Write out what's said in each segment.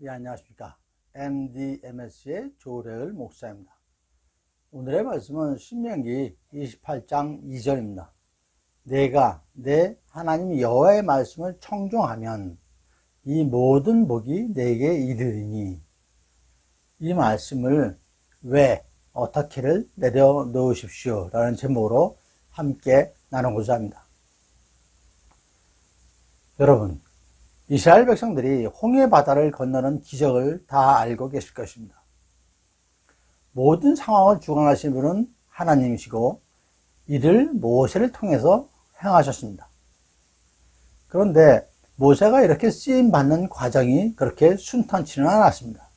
예, 안녕하십니까. MDMS의 조래을 목사입니다. 오늘의 말씀은 신명기 28장 2절입니다. 내가 내 하나님 여호와의 말씀을 청종하면 이 모든 복이 내게 이르리니, 이 말씀을 왜 어떻게를 내려놓으십시오 라는 제목으로 함께 나누고자 합니다. 여러분, 이스라엘 백성들이 홍해 바다를 건너는 기적을 다 알고 계실 것입니다. 모든 상황을 주관하신 분은 하나님이시고 이를 모세를 통해서 행하셨습니다. 그런데 모세가 이렇게 쓰임받는 과정이 그렇게 순탄치는 않았습니다.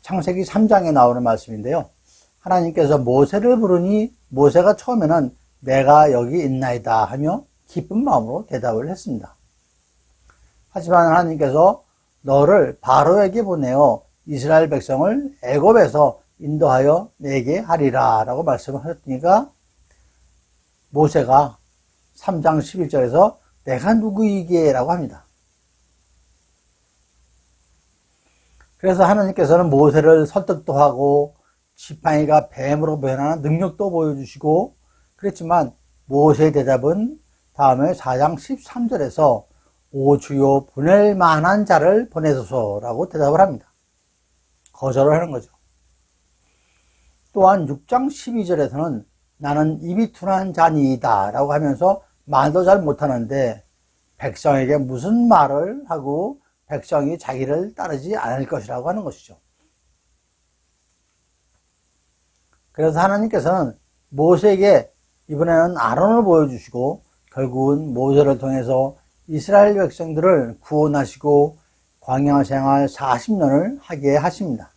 창세기 3장에 나오는 말씀인데요. 하나님께서 모세를 부르니 모세가 처음에는 내가 여기 있나이다 하며 기쁜 마음으로 대답을 했습니다. 하지만 하나님께서 너를 바로에게 보내어 이스라엘 백성을 애굽에서 인도하여 내게 하리라 라고 말씀을 하셨으니까 모세가 3장 11절에서 내가 누구이게 라고 합니다. 그래서 하나님께서는 모세를 설득도 하고 지팡이가 뱀으로 변하는 능력도 보여주시고 그랬지만 모세의 대답은 다음에 4장 13절에서 오 주여 보낼 만한 자를 보내소서라고 대답을 합니다. 거절을 하는 거죠. 또한 6장 12절에서는 나는 입이 둔한 자니이다 라고 하면서 말도 잘 못하는데 백성에게 무슨 말을 하고 백성이 자기를 따르지 않을 것이라고 하는 것이죠. 그래서 하나님께서는 모세에게 이번에는 아론을 보여주시고 결국은 모세를 통해서 이스라엘 백성들을 구원하시고 광야 생활 40년을 하게 하십니다.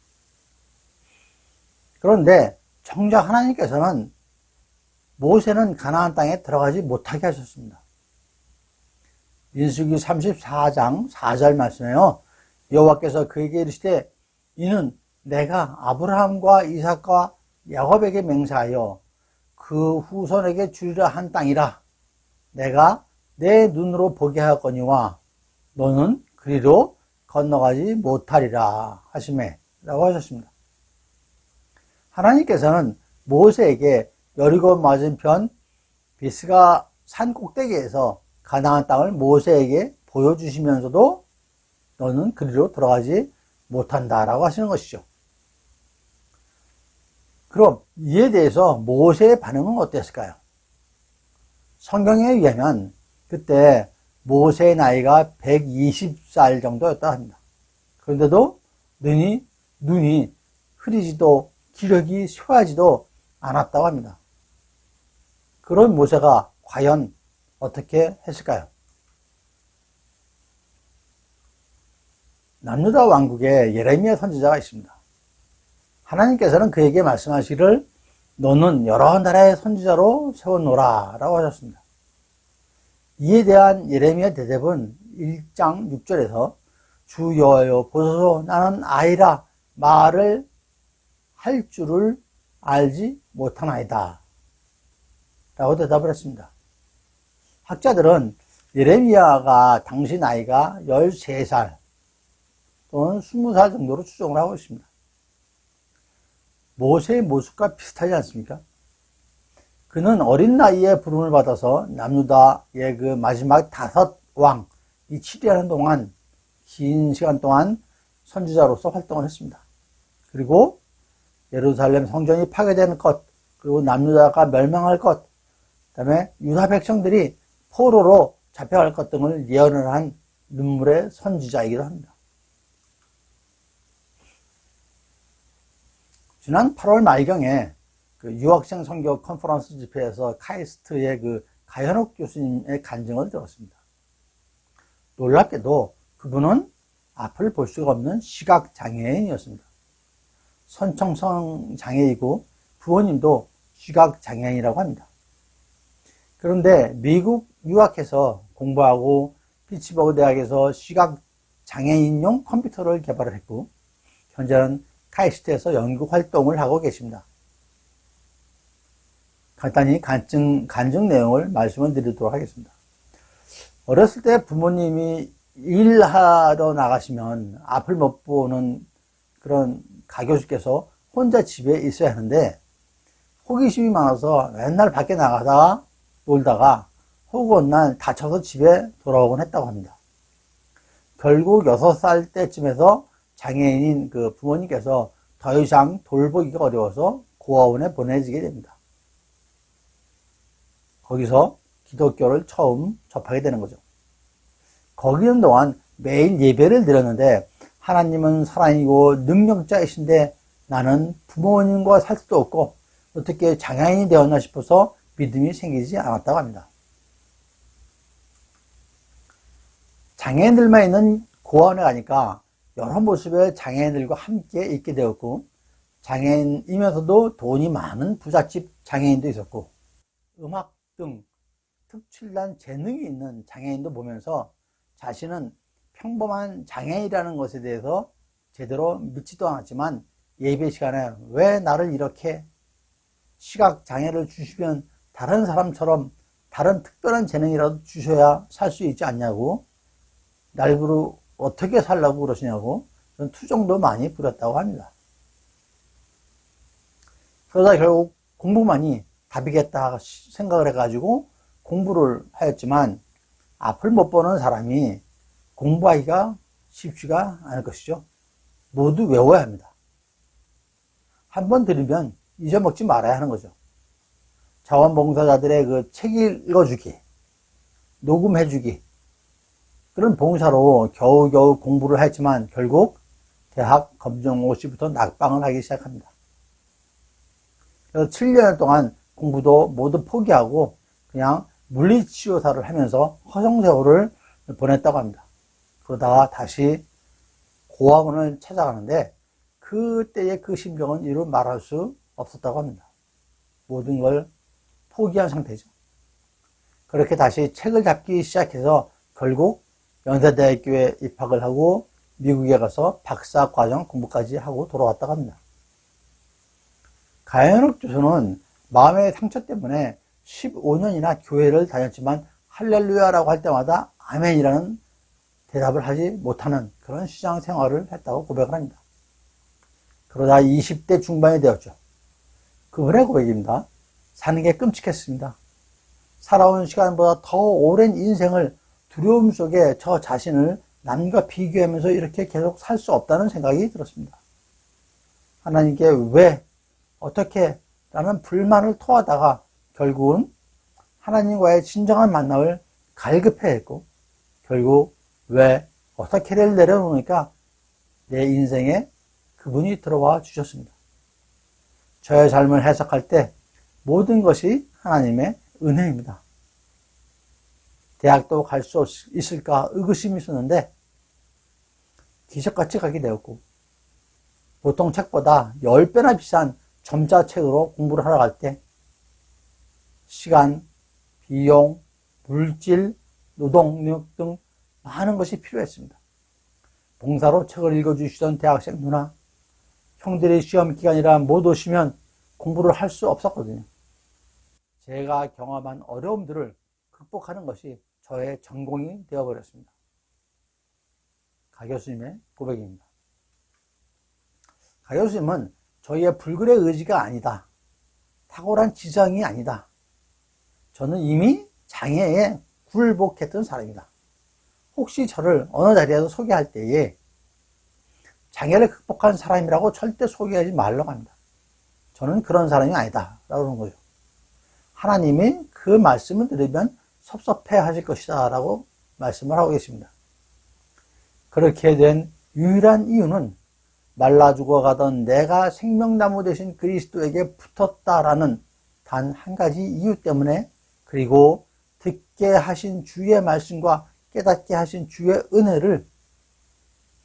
그런데 정작 하나님께서는 모세는 가나안 땅에 들어가지 못하게 하셨습니다. 민수기 34장 4절 말씀에요. 여호와께서 그에게 이르시되 이는 내가 아브라함과 이삭과 야곱에게 맹세하여 그 후손에게 주리라 한 땅이라 내가 내 눈으로 보게 하였거니와 너는 그리로 건너가지 못하리라 하시매 라고 하셨습니다. 하나님께서는 모세에게 여리고 맞은편 비스가 산 꼭대기에서 가나안 땅을 모세에게 보여주시면서도 너는 그리로 들어가지 못한다 라고 하시는 것이죠. 그럼 이에 대해서 모세의 반응은 어땠을까요? 성경에 의하면 그때 모세의 나이가 120살 정도였다 합니다. 그런데도 눈이 흐리지도 기력이 쇠하지도 않았다고 합니다. 그런 모세가 과연 어떻게 했을까요? 남유다 왕국에 예레미야 선지자가 있습니다. 하나님께서는 그에게 말씀하시기를 너는 여러 나라의 선지자로 세워놓으라 라고 하셨습니다. 이에 대한 예레미야 대답은 1장 6절에서 주 여호와여 보소서 나는 아이라 말을 할 줄을 알지 못하나이다 라고 대답을 했습니다. 학자들은 예레미야가 당시 나이가 13살 또는 20살 정도로 추정을 하고 있습니다. 모세의 모습과 비슷하지 않습니까? 그는 어린 나이에 부름을 받아서 남유다의 그 마지막 5왕, 이 7위하는 동안 긴 시간 동안 선지자로서 활동을 했습니다. 그리고 예루살렘 성전이 파괴되는 것, 그리고 남유다가 멸망할 것, 그 다음에 유다 백성들이 포로로 잡혀갈 것 등을 예언을 한 눈물의 선지자이기도 합니다. 지난 8월 말경에 그 유학생 선교 컨퍼런스 집회에서 카이스트의 그 가현옥 교수님의 간증을 들었습니다. 놀랍게도 그분은 앞을 볼 수가 없는 시각장애인이었습니다. 선청성 장애이고 부모님도 시각장애인이라고 합니다. 그런데 미국 유학해서 공부하고 피츠버그 대학에서 시각장애인용 컴퓨터를 개발을 했고 현재는 카이스트에서 연구 활동을 하고 계십니다. 간단히 간증 내용을 말씀을 드리도록 하겠습니다. 어렸을 때 부모님이 일하러 나가시면 앞을 못 보는 그런 가교수께서 혼자 집에 있어야 하는데 호기심이 많아서 맨날 밖에 나가다가 놀다가 혹은 날 다쳐서 집에 돌아오곤 했다고 합니다. 결국 6살 때쯤에서 장애인인 그 부모님께서 더 이상 돌보기가 어려워서 고아원에 보내지게 됩니다. 거기서 기독교를 처음 접하게 되는 거죠. 거기 있는 동안 매일 예배를 드렸는데 하나님은 사랑이고 능력자이신데 나는 부모님과 살 수도 없고 어떻게 장애인이 되었나 싶어서 믿음이 생기지 않았다고 합니다. 장애인들만 있는 고아원에 가니까 여러 모습의 장애인들과 함께 있게 되었고 장애인이면서도 돈이 많은 부잣집 장애인도 있었고 음악 등 특출난 재능이 있는 장애인도 보면서 자신은 평범한 장애인이라는 것에 대해서 제대로 믿지도 않았지만 예배 시간에 왜 나를 이렇게 시각장애를 주시면 다른 사람처럼 다른 특별한 재능이라도 주셔야 살 수 있지 않냐고 날부로 어떻게 살라고 그러시냐고 그런 투정도 많이 부렸다고 합니다. 그러다 결국 공부만이 답이겠다 생각을 해가지고 공부를 하였지만 앞을 못 보는 사람이 공부하기가 쉽지가 않을 것이죠. 모두 외워야 합니다. 한번 들으면 잊어먹지 말아야 하는 거죠. 자원봉사자들의 그 책 읽어주기, 녹음해주기 그런 봉사로 겨우겨우 공부를 했지만 결국 대학 검정고시부터 낙방을 하기 시작합니다. 그래서 7년 동안 공부도 모두 포기하고 그냥 물리치료사를 하면서 허송세월을 보냈다고 합니다. 그러다가 다시 고아원을 찾아가는데 그때의 그 심정은 이루 말할 수 없었다고 합니다. 모든 걸 포기한 상태죠. 그렇게 다시 책을 잡기 시작해서 결국 연세대학교에 입학을 하고 미국에 가서 박사과정 공부까지 하고 돌아왔다고 합니다. 가연욱 교수는 마음의 상처 때문에 15년이나 교회를 다녔지만 할렐루야라고 할 때마다 아멘이라는 대답을 하지 못하는 그런 시장 생활을 했다고 고백을 합니다. 그러다 20대 중반이 되었죠. 그분의 고백입니다. 사는 게 끔찍했습니다. 살아온 시간보다 더 오랜 인생을 두려움 속에 저 자신을 남과 비교하면서 이렇게 계속 살 수 없다는 생각이 들었습니다. 하나님께 왜, 어떻게 라는 불만을 토하다가 결국은 하나님과의 진정한 만남을 갈급해 했고 결국 왜, 어떻게를 내려놓으니까 내 인생에 그분이 들어와 주셨습니다. 저의 삶을 해석할 때 모든 것이 하나님의 은혜입니다. 대학도 갈 수 있을까 의구심이 있었는데 기적같이 가게 되었고 보통 책보다 10배나 비싼 점자책으로 공부를 하러 갈 때 시간, 비용, 물질, 노동력 등 많은 것이 필요했습니다. 봉사로 책을 읽어주시던 대학생 누나, 형들이 시험 기간이라 못 오시면 공부를 할 수 없었거든요. 제가 경험한 어려움들을 극복하는 것이 저의 전공이 되어버렸습니다. 가 교수님의 고백입니다. 가 교수님은 저희의 불굴의 의지가 아니다. 탁월한 지성이 아니다. 저는 이미 장애에 굴복했던 사람이다. 혹시 저를 어느 자리에서 소개할 때에 장애를 극복한 사람이라고 절대 소개하지 말라고 합니다. 저는 그런 사람이 아니다 라고 하는 거죠. 하나님이 그 말씀을 들으면 섭섭해 하실 것이다 라고 말씀을 하고 계십니다. 그렇게 된 유일한 이유는 말라 죽어가던 내가 생명나무 되신 그리스도에게 붙었다라는 단 한 가지 이유 때문에 그리고 듣게 하신 주의 말씀과 깨닫게 하신 주의 은혜를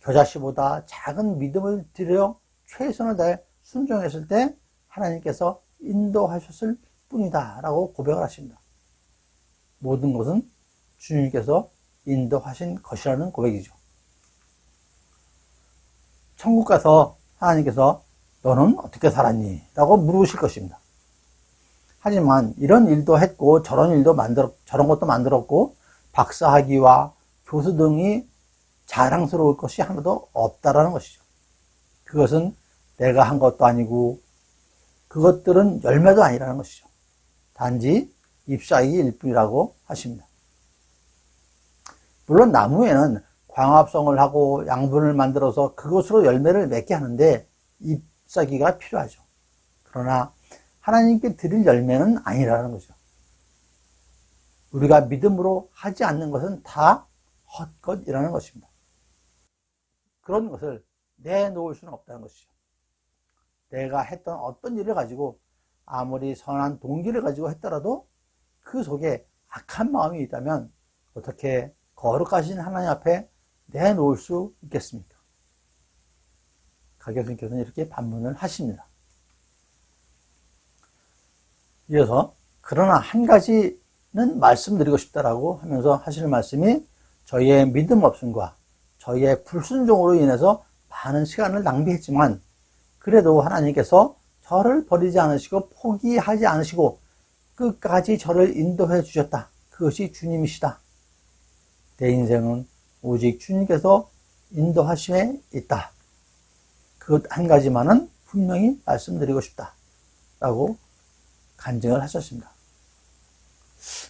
겨자씨보다 작은 믿음을 들여 최선을 다해 순종했을 때 하나님께서 인도하셨을 뿐이다 라고 고백을 하십니다. 모든 것은 주님께서 인도하신 것이라는 고백이죠. 천국 가서 하나님께서 너는 어떻게 살았니? 라고 물으실 것입니다. 하지만 이런 일도 했고 저런 것도 만들었고 박사학위와 교수 등이 자랑스러울 것이 하나도 없다라는 것이죠. 그것은 내가 한 것도 아니고 그것들은 열매도 아니라는 것이죠. 단지 잎사귀일 뿐이라고 하십니다. 물론 나무에는 광합성을 하고 양분을 만들어서 그것으로 열매를 맺게 하는데 잎사귀가 필요하죠. 그러나 하나님께 드릴 열매는 아니라는 거죠. 우리가 믿음으로 하지 않는 것은 다 헛것이라는 것입니다. 그런 것을 내놓을 수는 없다는 것이죠. 내가 했던 어떤 일을 가지고 아무리 선한 동기를 가지고 했더라도 그 속에 악한 마음이 있다면 어떻게 거룩하신 하나님 앞에 내놓을 수 있겠습니까? 가 교수님께서는 이렇게 반문을 하십니다. 이어서 그러나 한 가지는 말씀드리고 싶다라고 하면서 하시는 말씀이 저희의 믿음 없음과 저희의 불순종으로 인해서 많은 시간을 낭비했지만 그래도 하나님께서 저를 버리지 않으시고 포기하지 않으시고 끝까지 저를 인도해 주셨다. 그것이 주님이시다. 내 인생은 오직 주님께서 인도하심에 있다. 그것 한 가지만은 분명히 말씀드리고 싶다. 라고 간증을 하셨습니다.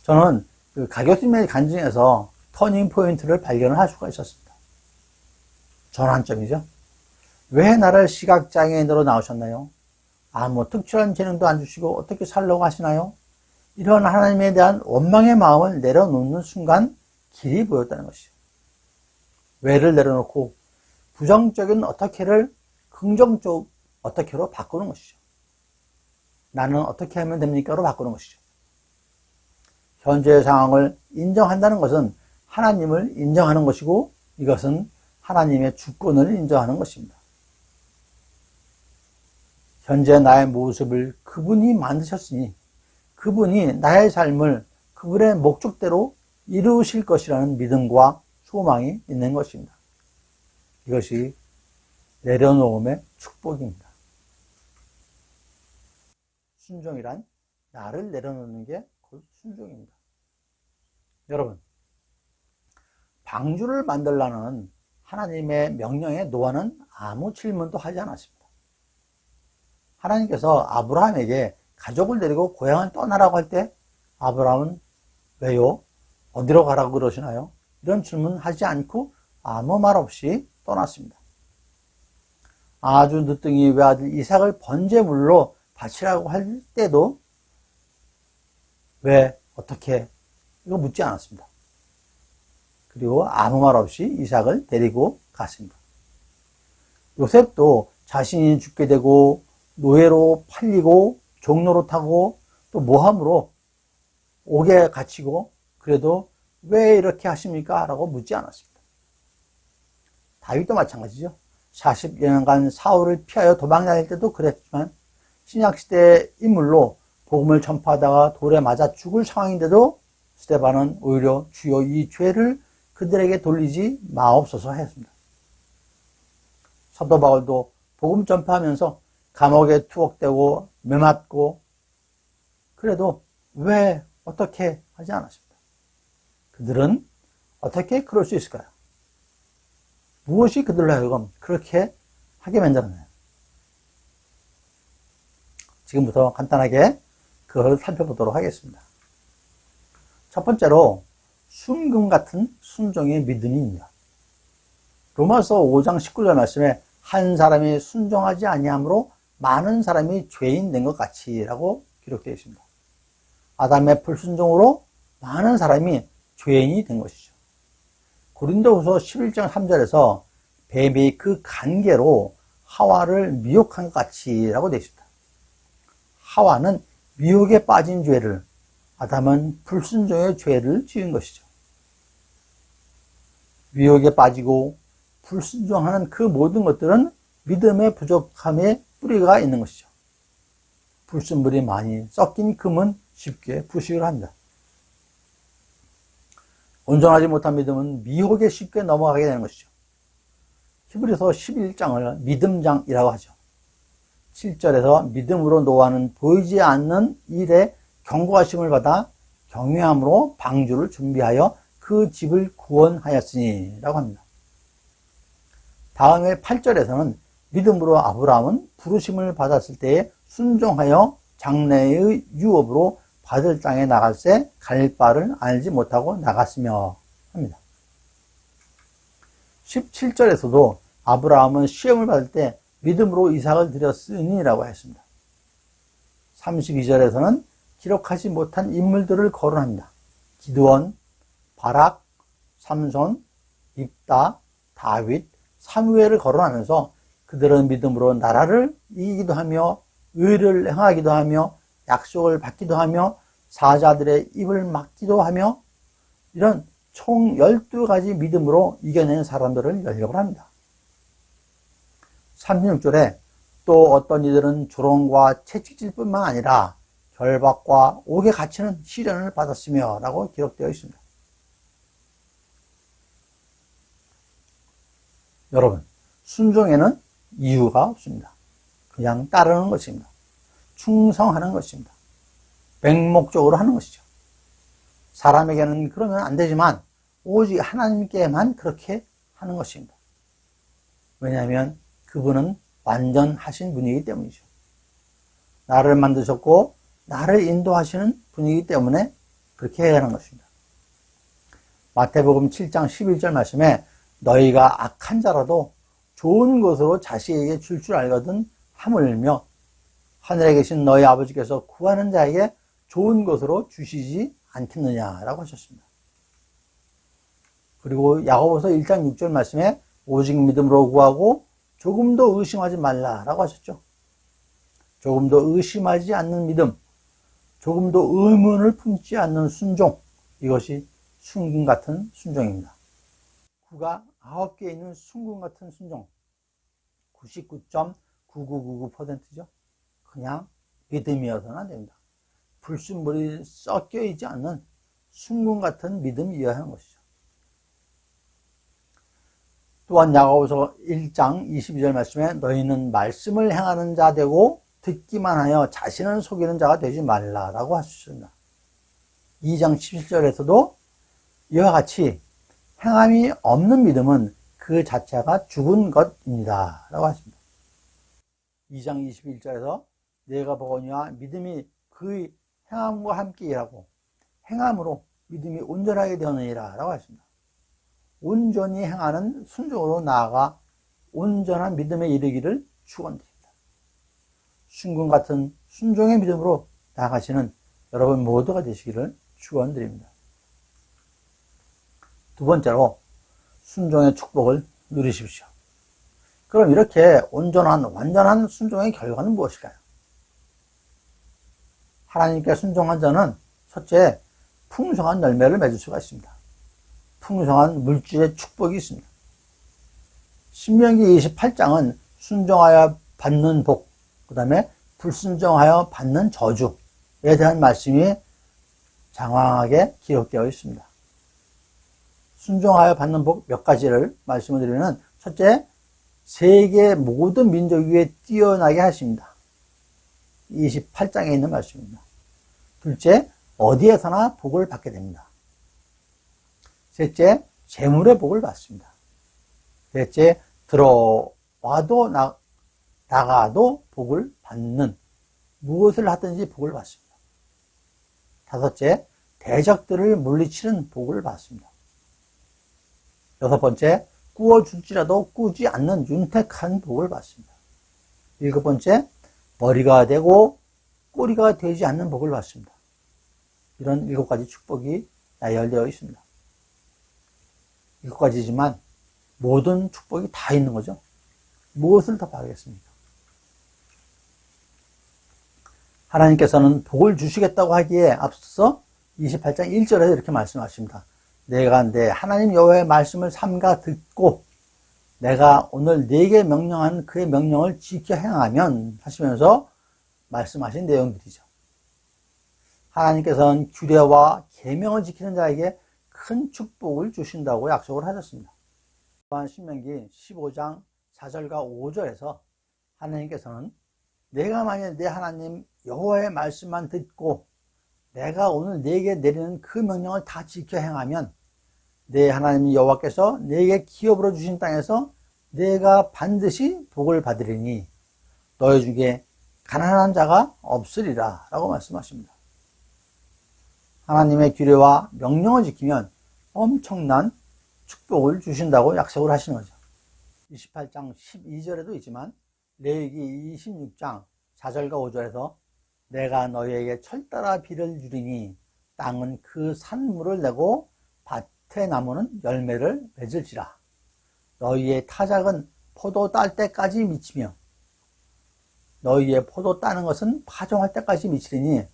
저는 그 가교수님의 간증에서 터닝 포인트를 발견을 할 수가 있었습니다. 전환점이죠. 왜 나를 시각장애인으로 낳으셨나요? 아무 특출한 재능도 안 주시고 어떻게 살려고 하시나요? 이런 하나님에 대한 원망의 마음을 내려놓는 순간 길이 보였다는 것이죠. 왜를 내려놓고 부정적인 어떻게를 긍정적 어떻게로 바꾸는 것이죠. 나는 어떻게 하면 됩니까로 바꾸는 것이죠. 현재의 상황을 인정한다는 것은 하나님을 인정하는 것이고 이것은 하나님의 주권을 인정하는 것입니다. 현재 나의 모습을 그분이 만드셨으니 그분이 나의 삶을 그분의 목적대로 이루실 것이라는 믿음과 소망이 있는 것입니다. 이것이 내려놓음의 축복입니다. 순종이란 나를 내려놓는 게 곧 순종입니다. 여러분, 방주를 만들라는 하나님의 명령에 노아는 아무 질문도 하지 않았습니다. 하나님께서 아브라함에게 가족을 데리고 고향을 떠나라고 할 때 아브라함은 왜요? 어디로 가라고 그러시나요? 이런 질문 하지 않고 아무 말 없이 떠났습니다. 아주 늦둥이 외아들 이삭을 번제물로 바치라고 할 때도 왜, 어떻게, 이거 묻지 않았습니다. 그리고 아무 말 없이 이삭을 데리고 갔습니다. 요셉도 자신이 죽게 되고 노예로 팔리고 종노릇하고 또 모함으로 옥에 갇히고 그래도 왜 이렇게 하십니까? 라고 묻지 않았습니다. 다윗도 마찬가지죠. 40년간 사울을 피하여 도망다닐 때도 그랬지만 신약시대의 인물로 복음을 전파하다가 돌에 맞아 죽을 상황인데도 스데반은 오히려 주여 이 죄를 그들에게 돌리지 마옵소서 했습니다. 사도 바울도 복음 전파하면서 감옥에 투옥되고 매맞고 그래도 왜 어떻게 하지 않았습니다. 그들은 어떻게 그럴 수 있을까요? 무엇이 그들로 하여금 그렇게 하게 만들었나요? 지금부터 간단하게 그걸 살펴보도록 하겠습니다. 첫 번째로 순금 같은 순종의 믿음입니다. 로마서 5장 19절 말씀에 한 사람이 순종하지 아니함으로 많은 사람이 죄인 된 것 같이 라고 기록되어 있습니다. 아담의 불순종으로 많은 사람이 죄인이 된 것이죠. 고린도후서 11장 3절에서 뱀이 그 간계로 하와를 미혹한 것 같이 라고 되어 있습니다. 하와는 미혹에 빠진 죄를, 아담은 불순종의 죄를 지은 것이죠. 미혹에 빠지고 불순종하는 그 모든 것들은 믿음의 부족함의 뿌리가 있는 것이죠. 불순물이 많이 섞인 금은 쉽게 부식을 합니다. 온전하지 못한 믿음은 미혹에 쉽게 넘어가게 되는 것이죠. 히브리서 11장을 믿음장이라고 하죠. 7절에서 믿음으로 노아는 보이지 않는 일에 경고하심을 받아 경외함으로 방주를 준비하여 그 집을 구원하였으니 라고 합니다. 다음에 8절에서는 믿음으로 아브라함은 부르심을 받았을 때에 순종하여 장래의 유업으로 받을 땅에 나갈새 갈 바를 알지 못하고 나갔으며 합니다. 17절에서도 아브라함은 시험을 받을 때 믿음으로 이삭을 드렸으니라고 했습니다. 32절에서는 기록하지 못한 인물들을 거론합니다. 기드온, 바락, 삼손, 입다, 다윗, 사무엘을 거론하면서 그들은 믿음으로 나라를 이기기도 하며 의를 행하기도 하며 약속을 받기도 하며 사자들의 입을 막기도 하며 이런 총 12가지 믿음으로 이겨낸 사람들을 열력을 합니다. 36절에 또 어떤 이들은 조롱과 채찍질 뿐만 아니라 결박과 옥에 갇히는 시련을 받았으며 라고 기록되어 있습니다. 여러분, 순종에는 이유가 없습니다. 그냥 따르는 것입니다. 충성하는 것입니다. 맹목적으로 하는 것이죠. 사람에게는 그러면 안 되지만 오직 하나님께만 그렇게 하는 것입니다. 왜냐하면 그분은 완전하신 분이기 때문이죠. 나를 만드셨고 나를 인도하시는 분이기 때문에 그렇게 해야 하는 것입니다. 마태복음 7장 11절 말씀에 너희가 악한 자라도 좋은 것으로 자식에게 줄 줄 알거든 하물며 하늘에 계신 너희 아버지께서 구하는 자에게 좋은 것으로 주시지 않겠느냐라고 하셨습니다. 그리고 야고보서 1장 6절 말씀에 오직 믿음으로 구하고 조금도 의심하지 말라라고 하셨죠. 조금도 의심하지 않는 믿음, 조금도 의문을 품지 않는 순종, 이것이 순금 같은 순종입니다. 구가 9개 있는 순금 같은 순종, 99.9999%죠. 그냥 믿음이어서는 안 됩니다. 불순물이 섞여 있지 않는 순금 같은 믿음이어야 하는 것이죠. 또한 야고보서 1장 22절 말씀에 너희는 말씀을 행하는 자 되고 듣기만 하여 자신을 속이는 자가 되지 말라라고 하셨습니다. 2장 17절에서도 이와 같이 행함이 없는 믿음은 그 자체가 죽은 것입니다 라고 하십니다. 2장 21절에서 내가 보거니와 믿음이 그의 행함과 함께 일하고 행함으로 믿음이 온전하게 되었느니라 라고 하십니다. 온전히 행하는 순종으로 나아가 온전한 믿음에 이르기를 축원드립니다. 순금 같은 순종의 믿음으로 나아가시는 여러분 모두가 되시기를 축원드립니다. 두 번째로 순종의 축복을 누리십시오. 그럼 이렇게 온전한 완전한 순종의 결과는 무엇일까요? 하나님께 순종한 자는 첫째 풍성한 열매를 맺을 수가 있습니다. 풍성한 물질의 축복이 있습니다. 신명기 28장은 순종하여 받는 복, 그 다음에 불순종하여 받는 저주에 대한 말씀이 장황하게 기록되어 있습니다. 순종하여 받는 복 몇 가지를 말씀을 드리면, 첫째, 세계 모든 민족 위에 뛰어나게 하십니다. 28장에 있는 말씀입니다. 둘째, 어디에서나 복을 받게 됩니다. 셋째, 재물의 복을 받습니다. 넷째, 들어와도 나가도 복을 받는, 무엇을 하든지 복을 받습니다. 다섯째, 대적들을 물리치는 복을 받습니다. 여섯 번째, 꾸어줄지라도 꾸지 않는 윤택한 복을 받습니다. 일곱 번째, 머리가 되고 꼬리가 되지 않는 복을 받습니다. 이런 7가지 축복이 나열되어 있습니다. 7가지지만 모든 축복이 다 있는 거죠. 무엇을 더 바라겠습니까? 하나님께서는 복을 주시겠다고 하기에 앞서서 28장 1절에서 이렇게 말씀하십니다. 내가 내 하나님 여호와의 말씀을 삼가 듣고 내가 오늘 네게 명령한 그의 명령을 지켜 행하면 하시면서 말씀하신 내용들이죠. 하나님께서는 규례와 계명을 지키는 자에게 큰 축복을 주신다고 약속을 하셨습니다. 또한 신명기 15장 4절과 5절에서 하나님께서는 내가 만약 내 하나님 여호와의 말씀만 듣고 내가 오늘 네게 내리는 그 명령을 다 지켜 행하면 내 하나님 여호와께서 네게 기업으로 주신 땅에서 내가 반드시 복을 받으리니 너희 중에 가난한 자가 없으리라 라고 말씀하십니다. 하나님의 규례와 명령을 지키면 엄청난 축복을 주신다고 약속을 하시는 거죠. 28장 12절에도 있지만 레위기 26장 4절과 5절에서 내가 너희에게 철따라 비를 주리니 땅은 그 산물을 내고 밭의 나무는 열매를 맺을지라. 너희의 타작은 포도 딸 때까지 미치며 너희의 포도 따는 것은 파종할 때까지 미치리니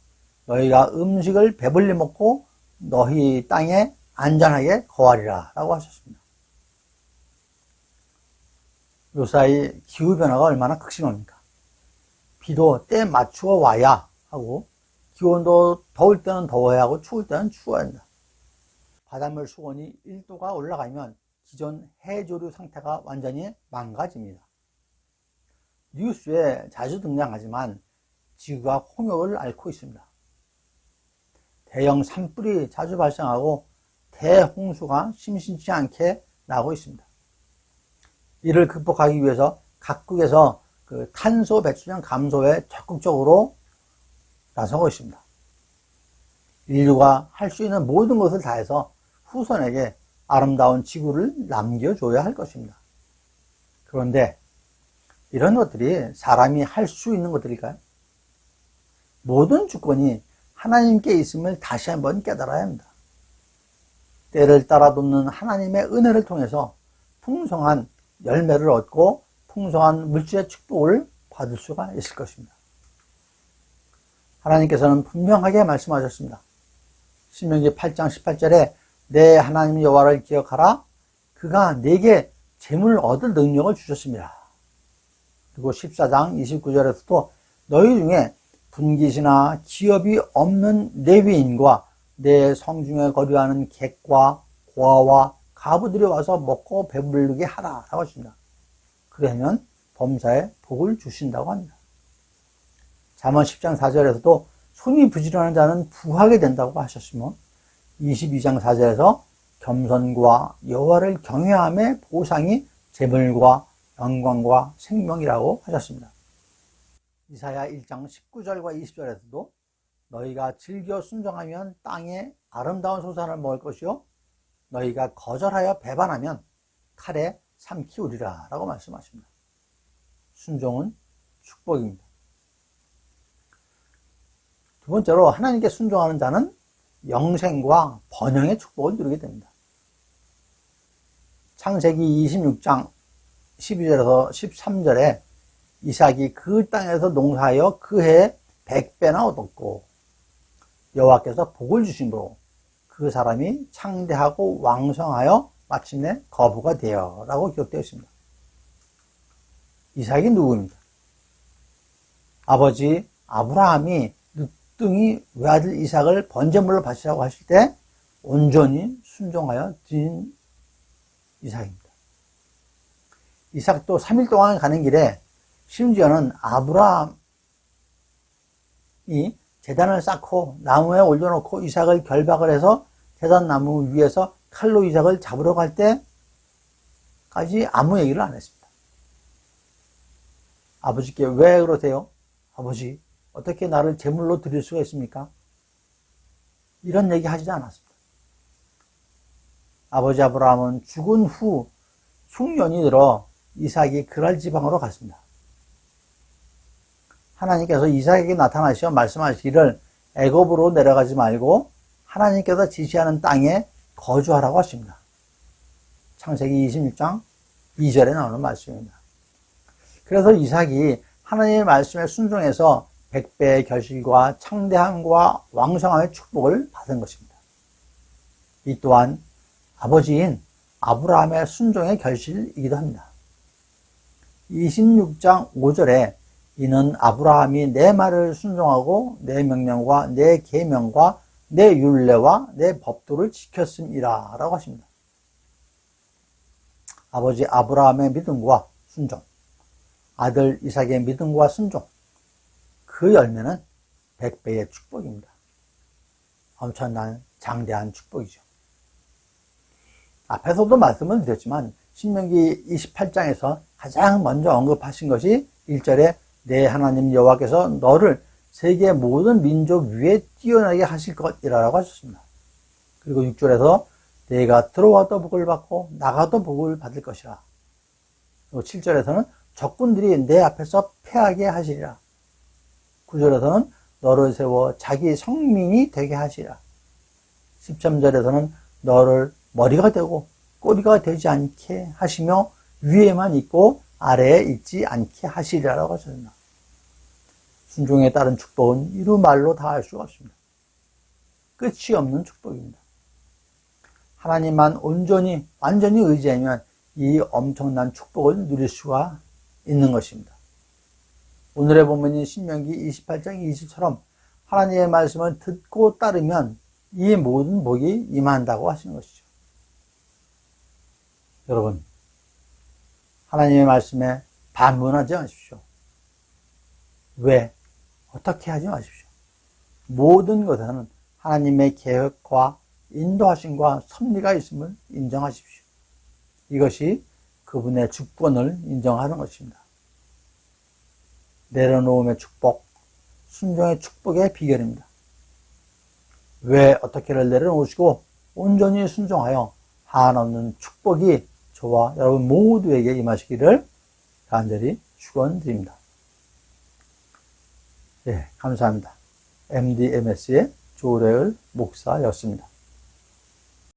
너희가 음식을 배불리 먹고 너희 땅에 안전하게 거하리라 라고 하셨습니다. 요사이 기후변화가 얼마나 극심합니까? 비도 때 맞추어 와야 하고 기온도 더울 때는 더워야 하고 추울 때는 추워야 한다. 바닷물 수온이 1도가 올라가면 기존 해조류 상태가 완전히 망가집니다. 뉴스에 자주 등장하지만 지구가 홍역을 앓고 있습니다. 대형 산불이 자주 발생하고 대홍수가 심심치 않게 나고 있습니다. 이를 극복하기 위해서 각국에서 그 탄소 배출량 감소에 적극적으로 나서고 있습니다. 인류가 할 수 있는 모든 것을 다해서 후손에게 아름다운 지구를 남겨줘야 할 것입니다. 그런데 이런 것들이 사람이 할 수 있는 것들일까요? 모든 주권이 하나님께 있음을 다시 한번 깨달아야 합니다. 때를 따라 돕는 하나님의 은혜를 통해서 풍성한 열매를 얻고 풍성한 물질의 축복을 받을 수가 있을 것입니다. 하나님께서는 분명하게 말씀하셨습니다. 신명기 8장 18절에 내 하나님 여호와를 기억하라. 그가 내게 재물 얻을 능력을 주셨습니다. 그리고 14장 29절에서도 너희 중에 분깃이나 기업이 없는 레위인과 내 성중에 거류하는 객과 고아와 가부들이 와서 먹고 배부르게 하라 라고 하십니다. 그러면 범사에 복을 주신다고 합니다. 잠언 10장 4절에서도 손이 부지런한 자는 부하게 된다고 하셨으며 22장 4절에서 겸손과 여호와를 경외함의 보상이 재물과 영광과 생명이라고 하셨습니다. 이사야 1장 19절과 20절에서도 너희가 즐겨 순종하면 땅에 아름다운 소산을 먹을 것이요 너희가 거절하여 배반하면 칼에 삼키우리라 라고 말씀하십니다. 순종은 축복입니다. 두 번째로 하나님께 순종하는 자는 영생과 번영의 축복을 누리게 됩니다. 창세기 26장 12절에서 13절에 이삭이 그 땅에서 농사하여 그 해에 100배나 얻었고 여호와께서 복을 주심으로 그 사람이 창대하고 왕성하여 마침내 거부가 되어 라고 기록되어 있습니다. 이삭이 누구입니까? 아버지 아브라함이 늦둥이 외아들 이삭을 번제물로 바치라고 하실 때 온전히 순종하여 드린 이삭입니다. 이삭도 3일 동안 가는 길에 심지어는 아브라함이 제단을 쌓고 나무에 올려놓고 이삭을 결박을 해서 제단 나무 위에서 칼로 이삭을 잡으러 갈 때까지 아무 얘기를 안 했습니다. 아버지께 왜 그러세요? 아버지 어떻게 나를 제물로 드릴 수가 있습니까? 이런 얘기 하지 않았습니다. 아버지 아브라함은 죽은 후 흉년이 들어 이삭이 그랄 지방으로 갔습니다. 하나님께서 이삭에게 나타나시어 말씀하시기를 애굽으로 내려가지 말고 하나님께서 지시하는 땅에 거주하라고 하십니다. 창세기 26장 2절에 나오는 말씀입니다. 그래서 이삭이 하나님의 말씀에 순종해서 100배의 결실과 창대함과 왕성함의 축복을 받은 것입니다. 이 또한 아버지인 아브라함의 순종의 결실이기도 합니다. 26장 5절에 이는 아브라함이 내 말을 순종하고 내 명령과 내 계명과 내 율례와 내 법도를 지켰음이라 라고 하십니다. 아버지 아브라함의 믿음과 순종, 아들 이삭의 믿음과 순종, 그 열매는 100배의 축복입니다. 엄청난 장대한 축복이죠. 앞에서도 말씀을 드렸지만 신명기 28장에서 가장 먼저 언급하신 것이 1절에 내 하나님 여호와께서 너를 세계 모든 민족 위에 뛰어나게 하실 것이라고 하셨습니다. 그리고 6절에서 내가 들어와도 복을 받고 나가도 복을 받을 것이라. 그리고 7절에서는 적군들이 내 앞에서 패하게 하시리라. 9절에서는 너를 세워 자기 성민이 되게 하시리라. 13절에서는 너를 머리가 되고 꼬리가 되지 않게 하시며 위에만 있고 아래에 있지 않게 하시리라고 하셨습니다. 순종에 따른 축복은 이루 말로 다 할 수가 없습니다. 끝이 없는 축복입니다. 하나님만 온전히 완전히 의지하면 이 엄청난 축복을 누릴 수가 있는 것입니다. 오늘의 본문인 신명기 28장 20처럼 하나님의 말씀을 듣고 따르면 이 모든 복이 임한다고 하시는 것이죠. 여러분, 하나님의 말씀에 반문하지 마십시오. 왜? 어떻게 하지 마십시오. 모든 것에는 하나님의 계획과 인도하심과 섭리가 있음을 인정하십시오. 이것이 그분의 주권을 인정하는 것입니다. 내려놓음의 축복, 순종의 축복의 비결입니다. 왜 어떻게를 내려놓으시고 온전히 순종하여 한없는 축복이 저와 여러분 모두에게 임하시기를 간절히 축원드립니다. 예, 감사합니다. MDMS의 조래을 목사였습니다.